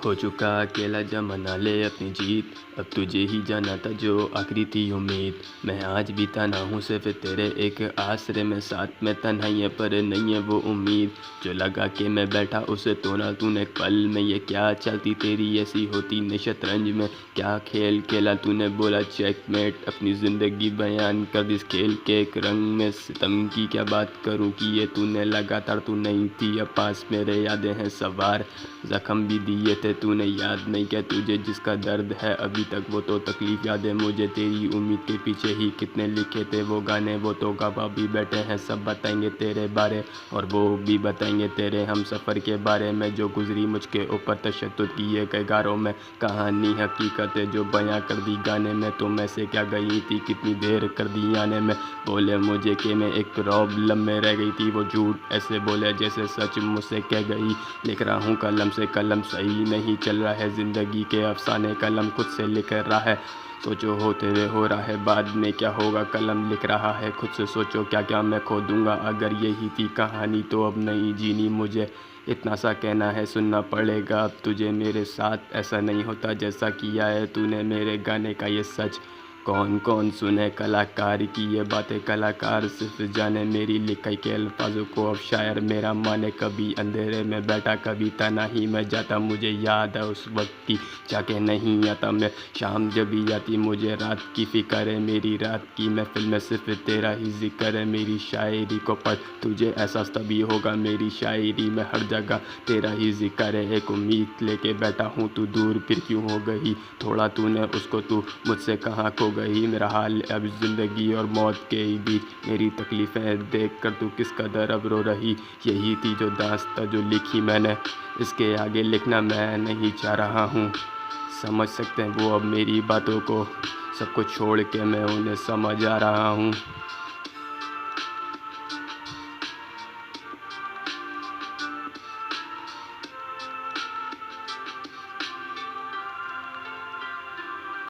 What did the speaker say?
हो चुका अकेला जमाना ले अपनी जीत। अब तुझे ही जाना था जो आखिरी थी उम्मीद। मैं आज भी तना हूँ सिर्फ तेरे एक आसरे में, साथ में तन्हाई है पर नहीं है वो उम्मीद जो लगा के मैं बैठा उसे तोड़ा तूने पल में। ये क्या चलती तेरी ऐसी होती न शतरंज में, क्या खेल खेला तूने बोला चेकमेट। अपनी ज़िंदगी बयान कर दी इस खेल के एक रंग में, सितम की क्या बात करूँ कि ये तूने लगातार तू नहीं थी अब पास मेरे। यादें हैं सवार, जख्म भी दिए थे तूने, याद नहीं क्या तुझे जिसका दर्द है अभी तक वो तो तकलीफ याद है मुझे। तेरी उम्मीद के पीछे ही कितने लिखे थे वो गाने, वो तो गवाह भी बैठे हैं। सब बताएंगे तेरे बारे और वो भी बताएंगे तेरे हम सफ़र के बारे में, जो गुजरी मुझके ऊपर तशद्दुद किए गए गारों में। कहानी हकीकत है जो बयां कर दी गाने में, तो मैं से क्या गई थी कितनी देर कर दी आने में। बोले मुझे कि मैं एक प्रॉब्लम में रह गई थी, वो झूठ ऐसे बोले जैसे सच मुझसे कह गई। लिख रहा हूँ कलम से कलम, सही नहीं चल रहा है ज़िंदगी के अफसाने, कलम खुद से लिख रहा है। सोचो होते हुए हो रहा है बाद में क्या होगा, कलम लिख रहा है खुद से। सोचो क्या क्या मैं खो दूंगा अगर यही थी कहानी, तो अब नहीं जीनी मुझे। इतना सा कहना है सुनना पड़ेगा अब तुझे मेरे साथ, ऐसा नहीं होता जैसा किया है तूने मेरे गाने का ये सच। कौन कौन सुने कलाकार की ये बातें, कलाकार सिर्फ जाने मेरी लिखाई के अल्फाजों को। अब शायर मेरा माने, कभी अंधेरे में बैठा कभी तन्हाई में जाता। मुझे याद है उस वक्त की जाके नहीं आता मैं, शाम जब भी आती मुझे रात की फ़िक्र है। मेरी रात की महफिल में सिर्फ तेरा ही जिक्र है। मेरी शायरी को पढ़ तुझे एहसास तभी होगा, मेरी शायरी में हर जगह तेरा ही जिक्र है। एक उम्मीद लेके बैठा हूँ तू दूर फिर क्यों हो गई, थोड़ा तूने उसको तू मुझसे कहाँ खो गई। मेरा हाल अब ज़िंदगी और मौत के ही बीच, मेरी तकलीफ़ें देख कर तू किस कदर अब रो रही। यही थी जो दास्तां जो लिखी मैंने, इसके आगे लिखना मैं नहीं चाह रहा हूँ। समझ सकते हैं वो अब मेरी बातों को, सब कुछ छोड़ के मैं उन्हें समझ आ रहा हूँ।